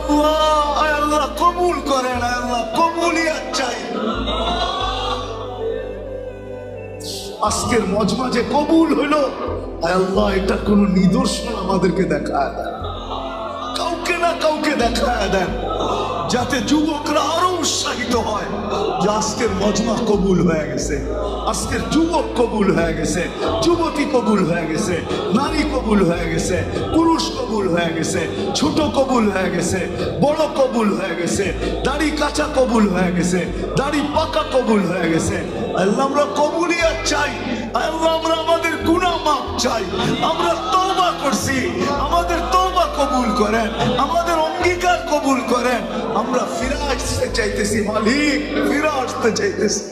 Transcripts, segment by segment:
আল্লাহ কবুল করেন, আল্লাহ কবুলিয়াত চাই। আজকের মজমা যে কবুল হলো, আল্লাহ এটা কোন নিদর্শন আমাদেরকে দেখায় দেন, কাউকে না কাউকে দেখায় দেন, যাতে যুবকরা আরো উৎসাহিত হয় যে আজকের মজমা কবুল হয়ে গেছে, আজকের যুবক কবুল হয়ে গেছে, যুবতী কবুল হয়ে গেছে, নারী কবুল হয়ে গেছে, পুরুষ কবুল হয়ে গেছে, ছোট কবুল হয়ে গেছে, বড় কবুল হয়ে গেছে, দাড়ি কাঁচা কবুল হয়ে গেছে, দাড়ি পাকা কবুল হয়ে গেছে। আল্লাহ আমরা কবুলিয়াত চাই, আল্লাহ আমরা আমাদের গুনাহ মাফ চাই, আমরা তওবা করছি, আমাদের তওবা কবুল করেন, আমাদের অঙ্গীকার কবুল করেন। আমরা ফিরে আসতে চাইতেছি মালিক, ফিরে আসতে চাইতেছি।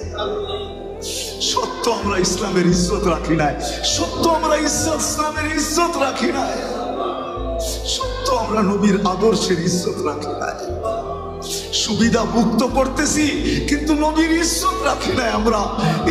সত্য আমরা ইসলামের ইজ্জত রাখি নাই, সত্য আমরা ইসলামের ইজ্জত রাখি নাই, সত্য আমরা নবীর আদর্শের ইজ্জত রাখি নাই। সুবিধা মুক্ত করতেছি কিন্তু নবীর ইজ্জত রাখি নাই, আমরা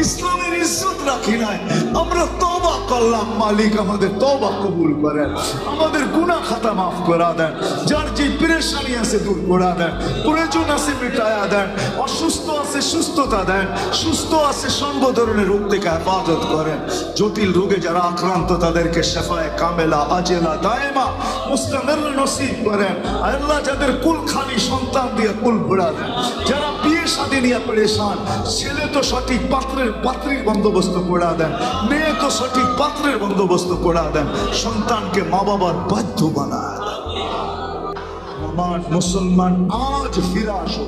ইসলামের ইজ্জত রাখি নাই। আমরা তওবা করলাম, মালিক আমাদের তওবা কবুল করেন, আমাদের গুনাহ খাতা মাফ করা দেন, যার যে পেরেশানি আছে দূর করা দেন, প্রয়োজন আছে মিটায়া দেন, অসুস্থ আছে সুস্থতা দেন, সুস্থ আছে সর্ব ধরনের রোগ থেকে হেফাজত করেন। জটিল রোগে যারা আক্রান্ত তাদেরকে শেফায়ে কামেলা আজেলা দায়েমা মুস্তামির নসিব করেন। আল্লাহ যাদের কুল খালি সন্তান দিয়ে কুল ভরা দেন, যারা বিয়ে শাদী নিয়ে পরেশান, ছেলে তো সঠিক পাত্রের বন্দোবস্ত করা দেন, মেয়ে তো সঠিক পাত্রের বন্দোবস্ত করা দেন, সন্তানকে মা বাবার বাধ্য বানায়। আমার মুসলমান আজ ফিরে আসো,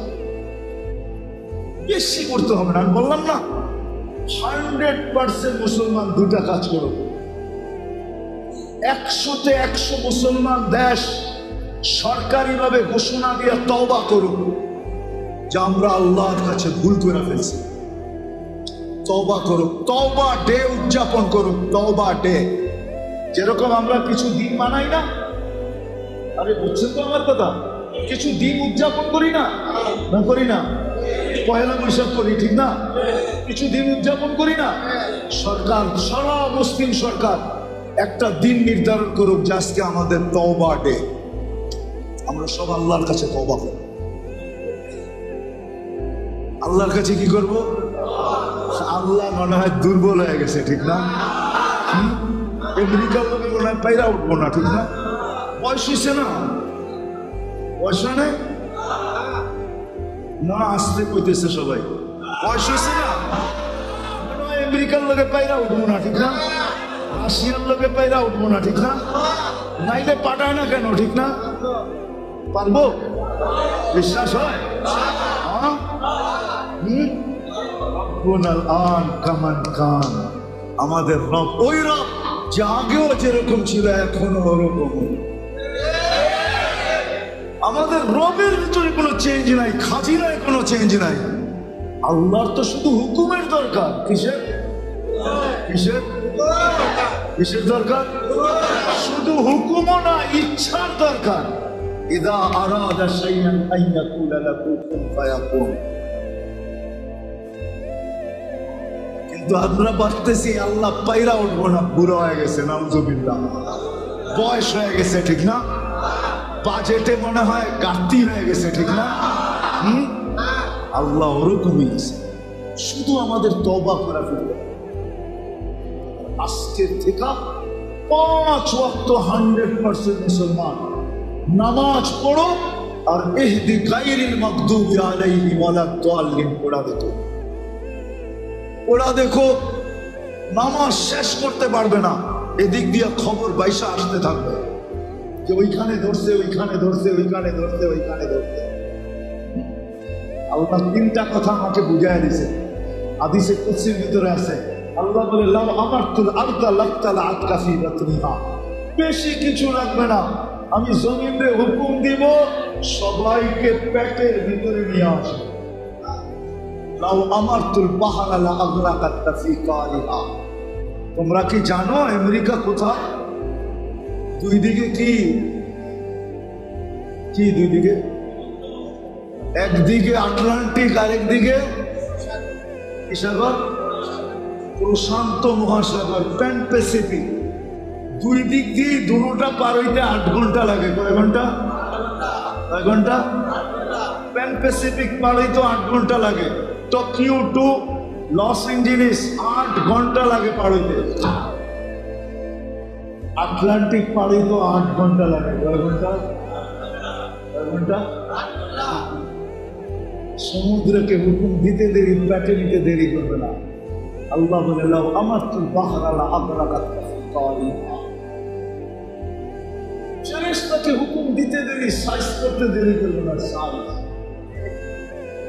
বেশি করতে হবে না, বললাম না 100% মুসলমান দুটা কাজ করো। 100-তে 100 মুসলমান দেশ সরকারিভাবে ঘোষণা দিয়ে তওবা করুক যে আমরা আল্লাহর কাছে ভুল করে ফেলছি। তওবা করুক, তওবা ডে উদযাপন করুক, তওবা ডে। যেরকম আমরা কিছু দিন মানাই না, আরে বুঝছেন তো আমার কথা, কিছু দিন উদযাপন করি না, না করি না, পয়লা বৈশাখ করি, ঠিক না? কিছু দিন উদযাপন করি না। সরকার, সারা মুসলিম সরকার একটা দিন নির্ধারণ করুক যে আজকে আমাদের তওবা ডে, আমরা সব আল্লাহর কাছে তওবা করব। আল্লাহর কাছে কি করব? আল্লাহ মনে হয় দুর্বল হয়ে গেছে, ঠিক না? আমেরিকার লোকে মনে হয় পাইরা উঠবো না, ঠিক না? বয়স হয়েছে না, বয়স নেই না, আসতে কইতেছে সবাই, বয়স হয়েছে না, আমেরিকার লোকে পাইরা উঠবো না, ঠিক না? রাশিয়ার লোকে পাইরা উঠবো না, ঠিক না? নাইলে পাঠায় না কেন, ঠিক না? পারবো? বিশ্বাস হয়? আমাদের রব ওই রব যে আগেও যেরকম ছিল এখনো ওরকম। আমাদের রবের ভিতরে কোনো চেঞ্জ নাই, খাজিনায় কোনো চেঞ্জ নাই। আল্লাহর তো শুধু হুকুমের দরকার। কিসের কিসের কিসের দরকার? শুধু হুকুমও না, ইচ্ছার দরকার। ইদা আরাদা শাইআন আইয়াকুলা লাহু কুন ফায়াকুন। কিন্তু আমরা ভাবতেছি আল্লাহ পাইরা উঠবো না, বুড়ো হয়ে গেছে, নাউজুবিল্লাহ, বয়স হয়ে গেছে, ঠিক না? বাজেটে মনে হয় ঘাটতি হয়ে গেছে, ঠিক না? আল্লাহ ওরকমই আছে, শুধু আমাদের তওবা করা ফেলবে। আজকের থেকে 5 ওয়াক্ত 100% মুসলমান নামাজ পড়ো আর ইহদি গায়রিল মাগদুবি আলাইহিম ওয়ালাদ-দাল্লিন পড়া দেখো, পড়া দেখো। নামাজ শেষ করতে পারবে না, এদিক দিয়ে খবর বাইসা আসতে থাকবে যে ওইখানে ধরছে, ওইখানে ধরছে, ওইখানে ধরছে, ওইখানে ধরছে। আল্লাহ 3টা কথা আমাকে বুঝাই দিয়েছে, হাদিসে কুদসির ভিতরে আছে। আল্লাহ বলে লাউ আমারতুল আরদা লাকতালাআত কাফি বাতনিহা, বেশি কিছু লাগবে না, আমি জমিনে হুকুম দিব সবাইকে পেটের ভিতরে নিয়ে আসো। লাউ আমারতুল বাহরা লা আগরাকাত ফি কারিহা। তোমরা কি জানো আমেরিকা কোথায়? দুই দিকে কি কি দুই দিকে? একদিকে আটলান্টিক, আরেকদিকে কি সাগর? প্রশান্ত মহাসাগর, প্যান প্যাসিফিক। দুই দিক দিয়ে দুটোটা পার হইতে 8 ঘন্টা লাগে। কয় ঘন্টা? কয় ঘন্টা? প্যান প্যাসিফিক পাড়ি তো 8 ঘন্টা লাগে। টোকিও টু লস এঞ্জেলিস 8 ঘন্টা লাগে পাড়িতে। আটলান্টিক পাড়ি তো 8 ঘন্টা লাগে। কয় ঘন্টা? সমুদ্রকে হুকুম দিতে দেরি, প্যাটে নিতে দেরি করবে না। আল্লাহ বলে লাউ আমারতু বাহরা লা আবরাকাত কারিমা। ফেরেশতাকে হুকুম দিতে দেরি, সাইজ করতে দেরি করবে না। সাইজ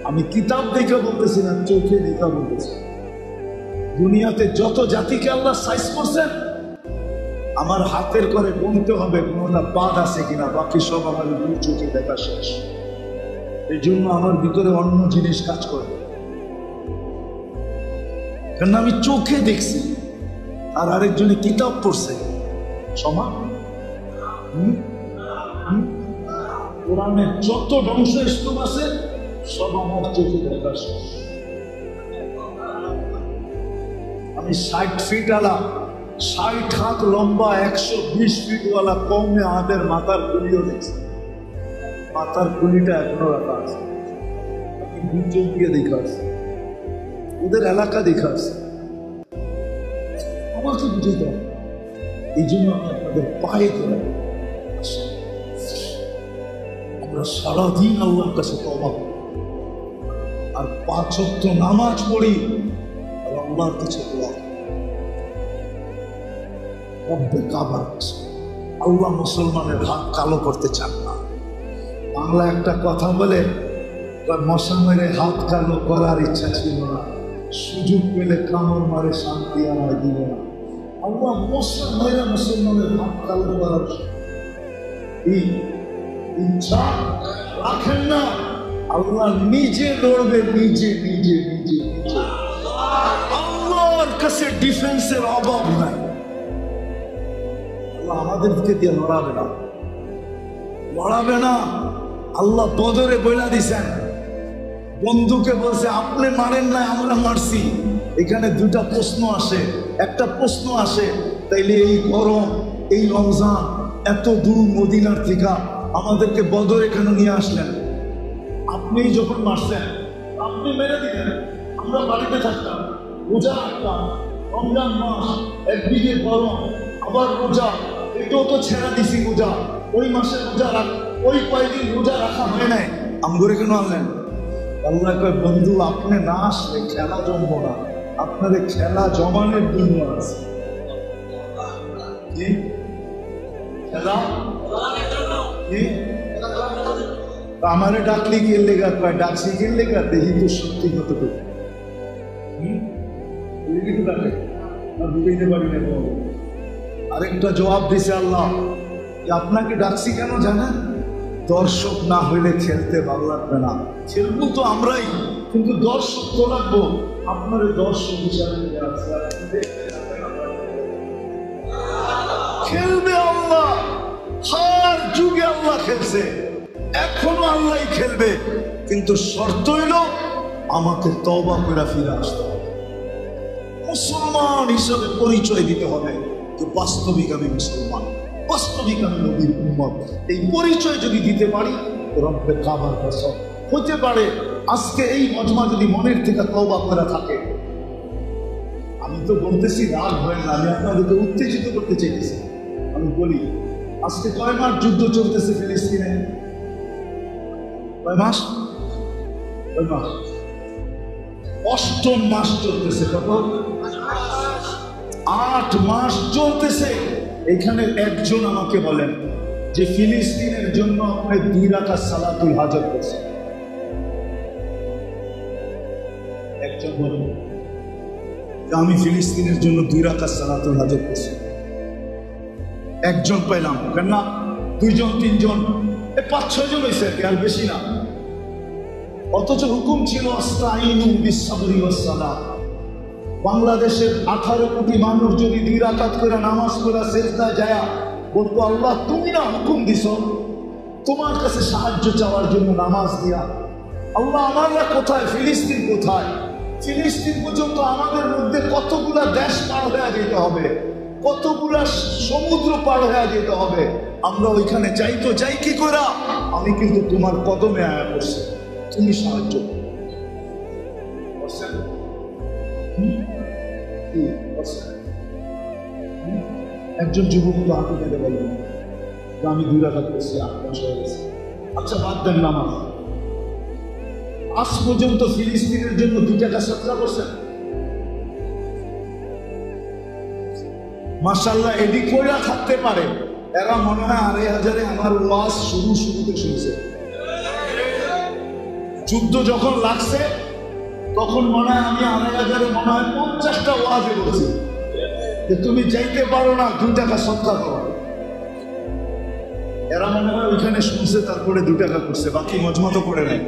আমি কিতাব দেখে বলতেছি না, চোখে দেখা বলতেছি। দুনিয়াতে যত জাতিকে আল্লাহ সাইজ করছেন, আমার হাতের করে গুনতে হবে কোনটা বাদ আছে কিনা, বাকি সব আমার দুই চোখে দেখা শেষ। এই জন্য আমার ভিতরে অন্য জিনিস কাজ করে, কারণ আমি চোখে দেখছি আর আরেকজনে কিতাব পড়ছে। সমান কোরআনের যত ধ্বংস স্তূপ আছে সব আমার চোখে দেখা শেষ। আমি 60 ফিট আলা, 60 হাত লম্বা, 120 ফিট ওয়ালা কৌমে আমাদের মাথার খুলিও দেখছি। মাথার খুলিটা এখনো রাখা আছে, আমি দুই চোখ দিয়ে দেখা আছে, ওদের এলাকা দেখা আছে। আমাকে বুঝে দাও, এই জন্য আমি আপনাদের পায়ে ধরে আমরা সারাদিন আল্লাহর কাছে তওবা করি আর 5 ওয়াক্ত নামাজ পড়ি আর আল্লাহর কাছে দোয়া করি। রব্বে কাবার কাছে আল্লাহ মুসলমানের হাত কালো করতে চান না। বাংলা একটা কথা বলে, মশা মেরে হাত কালো করার ইচ্ছা ছিল না, সুযোগ পেলে কামড় মারে শান্তি আমায় দিল না। আল্লাহ মশা মেরে মুসলমানের হাত কালো করার ইচ্ছা রাখেন না। আল্লাহ নিজে লড়বে, নিজে নিজে নিজে নিজে। আল্লাহর কাছে ডিফেন্সের অভাব নাই। আল্লাহ আমাদেরকে দিয়ে লড়াবে না, লড়াবে না। আল্লাহ বদরে বইলা দিছেন, বন্ধুকে বলছে আপনি মারেন না, আমরা মারছি। এখানে দুটা প্রশ্ন আসে। একটা প্রশ্ন আসে, তাইলে এই গরম, এই রমজান, এত দূর মদিনার থেকে আমাদেরকে বদরে কেন নিয়ে আসলেন? আপনি যখন মারছেন আপনি মেরে দিলেন, আমরা বাড়িতে থাকতাম, রোজা রাখতাম। রমজান মাস, একদিকে গরম, আবার রোজা, এটাও তো ছেড়া দিছি রোজা। ওই মাসে রোজা রাখ, ওই কয়েকদিন রোজা রাখা হয় নাই, আমগরে কেন আনলেন? আল্লাহ কয় বন্ধু আপনি না আসলে খেলা জমবো না, আপনাদের খেলা জমানের জন্য আছে। কি খেলা? কি আমারে ডাকলি গিয়ে লেগা, কয় ডাকছি গিয়ে লেগা, দেখি তো সত্যি কতটুকু ডাকে না, বুঝাইতে পারি না। আরেকটা জবাব দিছে আল্লাহ, আপনাকে ডাকছি কেন জানেন? দর্শক না হইলে খেলতে ভালো লাগবে না। খেলবো তো আমরাই, কিন্তু দর্শক তো লাগবো। আপনার দর্শক হিসাবে খেলবে আল্লাহ। হার যুগে আল্লাহ খেলছে, এখনো আল্লাহ খেলবে, কিন্তু শর্ত হইল আমাকে তওবা করে ফিরে আসতে হবে। মুসলমান হিসাবে পরিচয় দিতে হবে যে বাস্তবিক আমি মুসলমান, বাস্তবিক আমি নবীর উম্মত। এই পরিচয় যদি দিতে পারি, রব্বে কাবার কসম হতে পারে আজকে এই মজমা যদি মনের থেকে তওবা করা থাকে। আমি তো বলতেছি রাগ হয় না, আমি আপনাদেরকে উত্তেজিত করতে চাইতেছি। আমি বলি আজকে কয় মাস যুদ্ধ চলতেছে ফিলিস্তিনে? কয় মাস? কয় মাস? 8ম মাস চলতেছে। কত? 8 মাস চলতেছে। এখানে একজন আমাকে বলেন যে ফিলিস্তিনের জন্য আপনি 2 রাকাত সালাতুল হাজত করছেন। একজন বলেন আমি ফিলিস্তিনের জন্য 2 রাকাত সালাতুল হাজত করছি। একজন পাইলাম, কেন না 2 জন 3 জন, 5-6 জন হয়েছে আর বেশি না। অথচ হুকুম ছিল আস্তাইনু বিসসাবরি ওয়াস সালাত। বাংলাদেশের 18 কোটি মানুষ যদি 2 রাকাত করে নামাজ পড়া সিজদায় যায় বলতো আল্লাহ তুমি না হুকুম দিছো তোমার কাছে সাহায্য চাওয়ার জন্য নামাজ দিয়া, আল্লাহ আমারা কোথায়, ফিলিস্তিন কোথায়? ফিলিস্তিন পর্যন্ত আমাদের মধ্যে কতগুলা দেশ পার হয়ে যেতে হবে। কতগুলা সমুদ্র পার হয়ে যেতে হবে, আমরা ওইখানে যাই তো যাই কি করে? আমি কিন্তু তোমার কদমে আয়া করছি, তুমি সাহায্য করছেন। একজন যুবক তো হাতে মেরে বলবেন আমি 2 রাকাত করছি, 8 মাস হয়ে গেছে। আচ্ছা বাদ দেন নামাজ, আজ পর্যন্ত ফিলিস্তিনের জন্য 2 টাকা সদকা করছেন? মাশাআল্লাহ, এদিক করে থাকতে পারে। এরা মনে হয় 2,500 আমার ওয়াজ শুরুতে শুনছে। যুদ্ধ যখন লাগছে তখন মনে হয় আমি 2,500 মনে হয় 50টা ওয়াজে বলছি যে তুমি যাইতে পারো না, 2 টাকা সদকা করো। এরা মনে হয় ওইখানে শুনছে, তারপরে 2 টাকা করছে, বাকি মজমতো করে নেয়।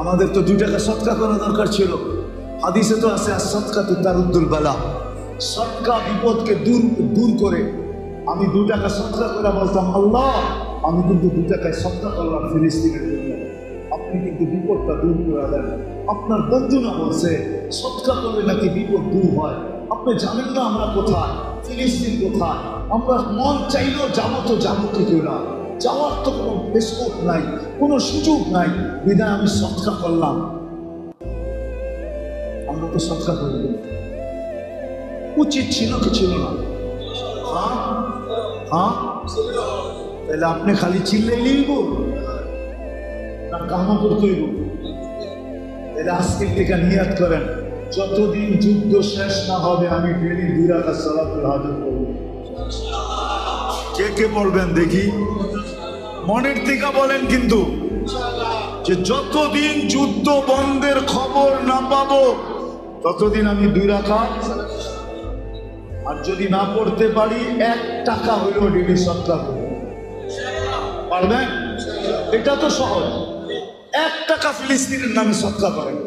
আমাদের তো 2 টাকা সদকা করা দরকার ছিল। হাদিসে তো আছে as-সাদকাতু তারুদ্দুল বালা, সদকা বিপদকে দূর করে। আমি 2 টাকা সদকা করে বলতাম আল্লাহ আমি কিন্তু 2 টাকায় সদকা করলাম ফিলিস্তিনের জন্য, আপনি কিন্তু বিপদটা দূর করে দেন। আপনার বন্ধু না বলছে সদকা করলে নাকি বিপদ দূর হয়। আপনি জানেন না আমরা কোথায়, ফিলিস্তিন কোথায়। আমরা মন চাইলেও যাবো তো যাবো কি না, যাওয়ার তো কোনো স্কোপ নাই, কোনো সুযোগ নাই, বিধায় আমি সদকা করলাম। আমরা তো সদকা করি, উচিত ছিল কি ছিল না? হ্যাঁ, তাহলে আপনি খালি চিল্লাইলেই না, কামও করতে হইব। তাহলে আজকের থেকে নিয়াত করেন, যতদিন যুদ্ধ শেষ না হবে আমি ডেলি 2 রাকাত সালাতুল হাজত করব। কে কে বলবেন দেখি, মনের থেকে বলেন কিন্তু, যে যতদিন যুদ্ধ বন্ধের খবর না পাবো ততদিন আমি 2 রাকাত, আর যদি না পড়তে পারি 1 টাকা হইলেও ডেলি সদকা করব। পারবেন? এটা তো সহজ। 1 টাকা ফিলিস্তিনের নামে সদকা করেন।